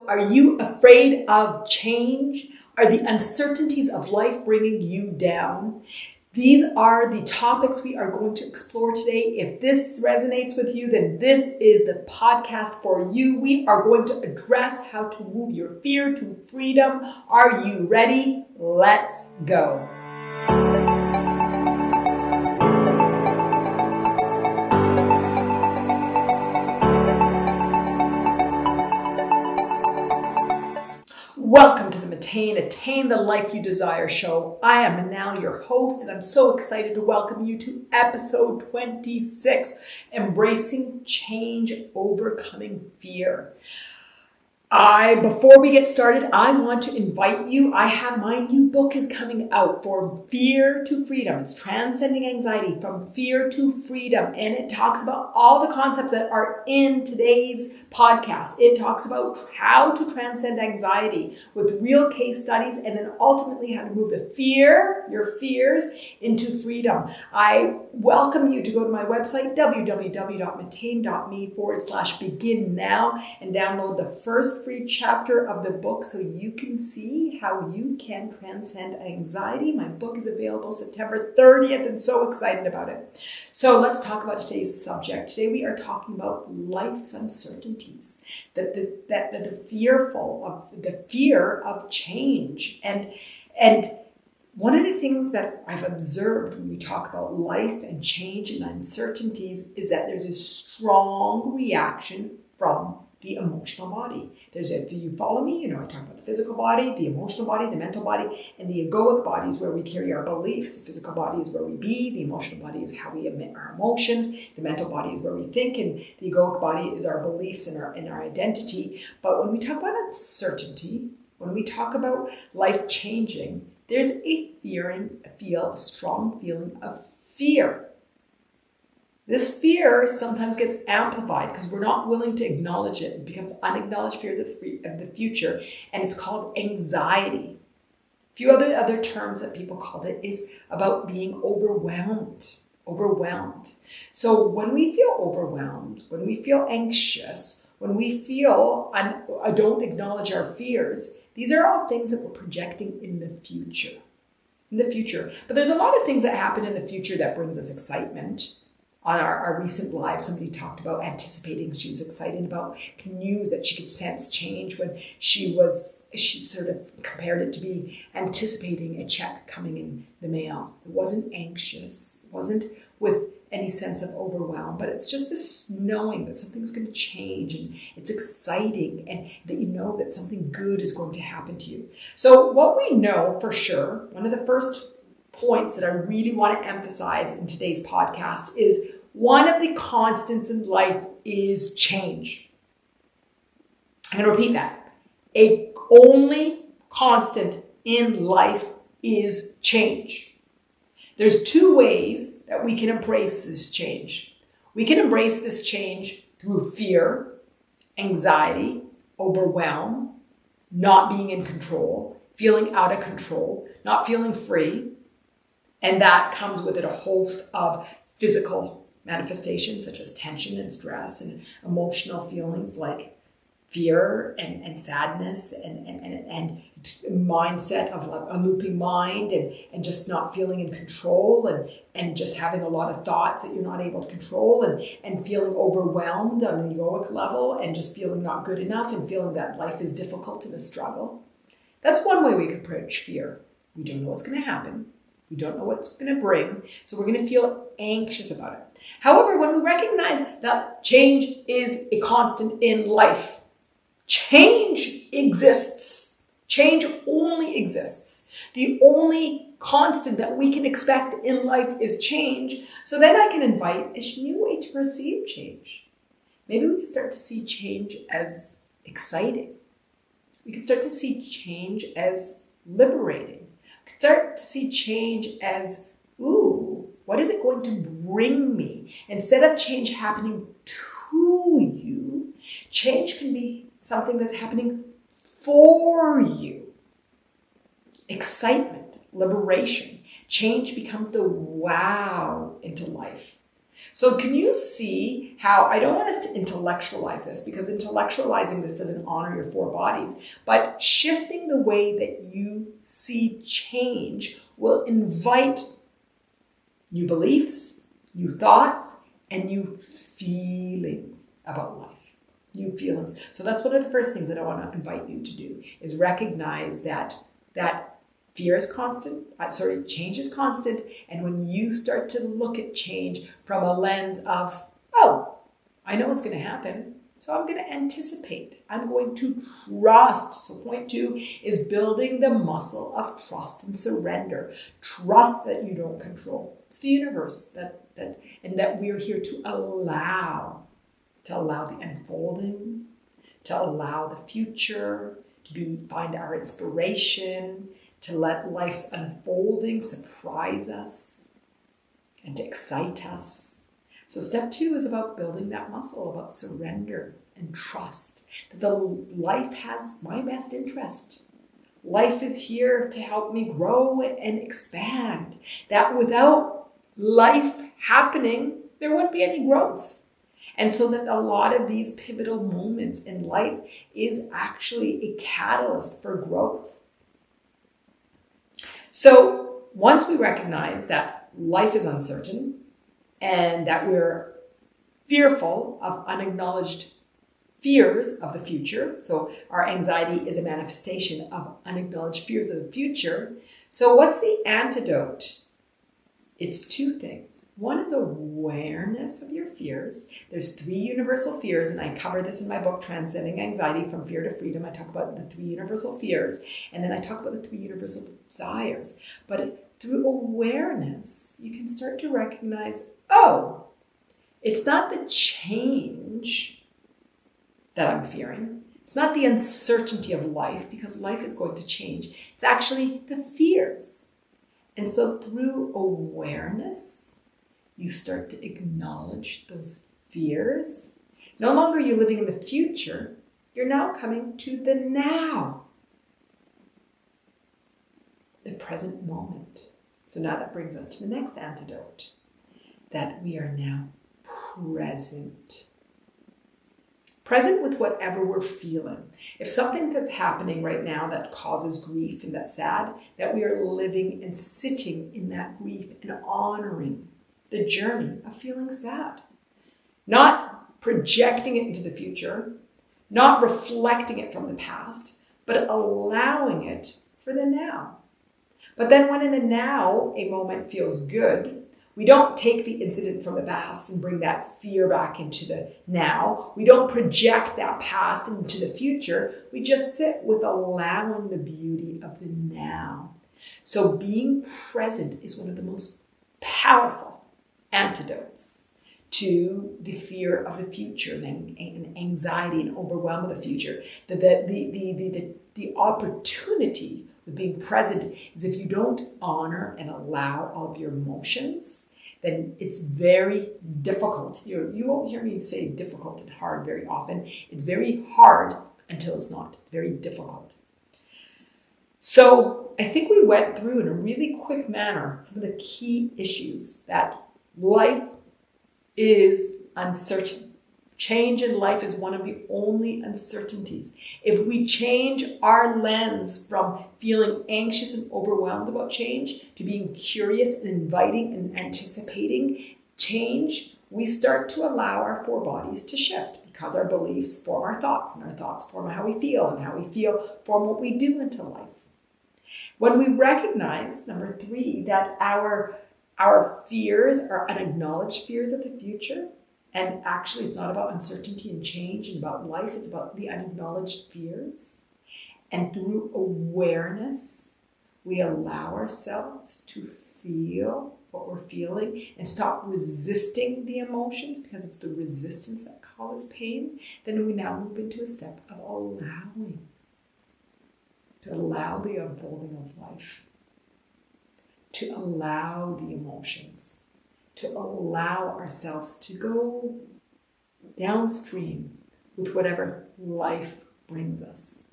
are you afraid of change? Are the uncertainties of life bringing you down? These are the topics we are going to explore today. If this resonates with you, then this is the podcast for you. We are going to address how to move your fear to freedom. Are you ready? Let's go. Welcome to the Mattain, Attain the Life You Desire show. I am Manal, your host, and I'm so excited to welcome you to episode 26, Embracing Change, Overcoming Fear. Before we get started, I want to invite you. I have my new book is coming out, From Fear to Freedom. It's Transcending Anxiety from Fear to Freedom. And it talks about all the concepts that are in today's podcast. It talks about how to transcend anxiety with real case studies and then ultimately how to move your fears into freedom. I welcome you to go to my website, www.mattain.me/begin now and download the first free chapter of the book so you can see how you can transcend anxiety. My book is available September 30th and so excited about it. So let's talk about today's subject. Today we are talking about life's uncertainties, the fear of change. And one of the things that I've observed when we talk about life and change and uncertainties is that there's a strong reaction from the emotional body. Do you follow me? I talk about the physical body, the emotional body, the mental body, and the egoic body is where we carry our beliefs. The physical body is where we be. The emotional body is how we emit our emotions. The mental body is where we think, and the egoic body is our beliefs and our identity. But when we talk about uncertainty, when we talk about life changing, there's a strong feeling of fear. This fear sometimes gets amplified because we're not willing to acknowledge it. It becomes unacknowledged fear of the future, and it's called anxiety. A few other terms that people called it is about being overwhelmed. So when we feel overwhelmed, when we feel anxious, when we feel don't acknowledge our fears, these are all things that we're projecting in the future. But there's a lot of things that happen in the future that brings us excitement. On our recent live, somebody talked about anticipating. She was excited about, knew that she could sense change when she sort of compared it to be anticipating a check coming in the mail. It wasn't anxious, it wasn't with any sense of overwhelm, but it's just this knowing that something's going to change and it's exciting and that you know that something good is going to happen to you. So what we know for sure, one of the first points that I really want to emphasize in today's podcast is one of the constants in life is change. I'm going to repeat that. A only constant in life is change. There's two ways that we can embrace this change. We can embrace this change through fear, anxiety, overwhelm, not being in control, feeling out of control, not feeling free. And that comes with it a host of physical manifestations such as tension and stress and emotional feelings like fear and sadness and mindset of a looping mind and just not feeling in control and just having a lot of thoughts that you're not able to control and feeling overwhelmed on the egoic level and just feeling not good enough and feeling that life is difficult and a struggle. That's one way we could approach fear. We don't know what's going to happen. We don't know what's going to bring, so we're going to feel anxious about it. However, when we recognize that change is a constant in life, change exists. Change only exists. The only constant that we can expect in life is change. So then I can invite a new way to perceive change. Maybe we can start to see change as exciting. We can start to see change as liberating. Start to see change as, what is it going to bring me? Instead of change happening to you, change can be something that's happening for you. Excitement, liberation. Change becomes the wow into life. So can you see how, I don't want us to intellectualize this, because intellectualizing this doesn't honor your four bodies, but shifting the way that you see change will invite new beliefs, new thoughts, and new feelings about life. New feelings. So that's one of the first things that I want to invite you to do, is recognize that fear is constant. Change is constant. And when you start to look at change from a lens of, oh, I know what's going to happen, so I'm going to anticipate. I'm going to trust. So point 2 is building the muscle of trust and surrender. Trust that you don't control. It's the universe and that we're here to allow the unfolding, to allow the future, to find our inspiration, to let life's unfolding surprise us and to excite us. So step 2 is about building that muscle, about surrender and trust that the life has my best interest. Life is here to help me grow and expand. That without life happening, there wouldn't be any growth. And so that a lot of these pivotal moments in life is actually a catalyst for growth. So once we recognize that life is uncertain and that we're fearful of unacknowledged fears of the future, so our anxiety is a manifestation of unacknowledged fears of the future. So what's the antidote? It's 2 things. One is awareness of your fears. There's 3 universal fears, and I cover this in my book, Transcending Anxiety from Fear to Freedom. I talk about the 3 universal fears, and then I talk about the 3 universal desires. But through awareness, you can start to recognize, oh, it's not the change that I'm fearing. It's not the uncertainty of life, because life is going to change. It's actually the fears. And so through awareness, you start to acknowledge those fears. No longer you're living in the future, you're now coming to the now. The present moment. So now that brings us to the next antidote, that we are now present. Present with whatever we're feeling. If something that's happening right now that causes grief and that's sad, that we are living and sitting in that grief and honoring the journey of feeling sad. Not projecting it into the future, not reflecting it from the past, but allowing it for the now. But then when in the now a moment feels good, we don't take the incident from the past and bring that fear back into the now. We don't project that past into the future. We just sit with allowing the beauty of the now. So being present is one of the most powerful antidotes to the fear of the future and anxiety and overwhelm of the future. The opportunity with being present is if you don't honor and allow all of your emotions, then it's very difficult. You won't hear me say difficult and hard very often. It's very hard until it's not. It's very difficult. So I think we went through in a really quick manner some of the key issues that life is uncertain. Change in life is one of the only uncertainties. If we change our lens from feeling anxious and overwhelmed about change to being curious and inviting and anticipating change, we start to allow our 4 bodies to shift, because our beliefs form our thoughts, and our thoughts form how we feel, and how we feel form what we do into life. When we recognize, number 3, that our fears are unacknowledged fears of the future, and actually it's not about uncertainty and change and about life, it's about the unacknowledged fears. And through awareness, we allow ourselves to feel what we're feeling and stop resisting the emotions, because it's the resistance that causes pain. Then we now move into a step of allowing, to allow the unfolding of life, to allow the emotions, to allow ourselves to go downstream with whatever life brings us.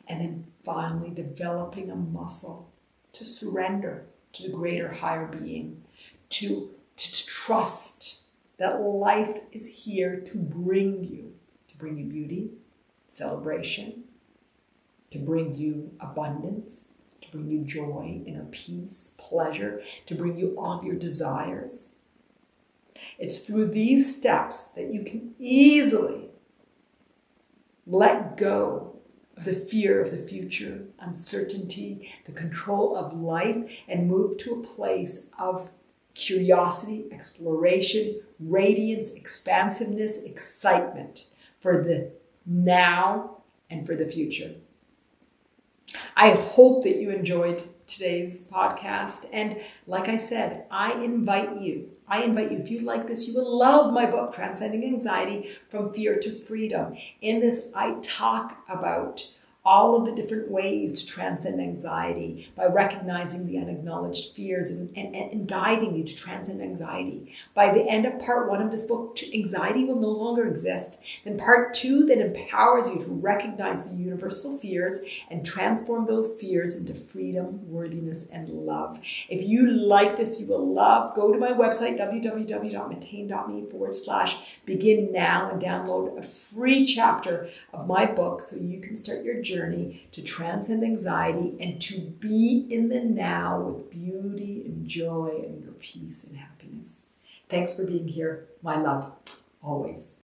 And then finally developing a muscle to surrender to the greater higher being, to trust that life is here to bring you beauty, celebration, to bring you abundance, to bring you joy, inner peace, pleasure, to bring you all of your desires. It's through these steps that you can easily let go of the fear of the future, uncertainty, the control of life, and move to a place of curiosity, exploration, radiance, expansiveness, excitement for the now and for the future. I hope that you enjoyed today's podcast. And like I said, I invite you, if you like this, you will love my book, Transcending Anxiety from Fear to Freedom. In this, I talk about all of the different ways to transcend anxiety by recognizing the unacknowledged fears and guiding you to transcend anxiety. By the end of part 1 of this book, anxiety will no longer exist. Then part 2 that empowers you to recognize the universal fears and transform those fears into freedom, worthiness, and love. If you like this, you will love, go to my website, www.mattain.me/begin now and download a free chapter of my book so you can start your journey to transcend anxiety and to be in the now with beauty and joy and your peace and happiness. Thanks for being here. My love, always.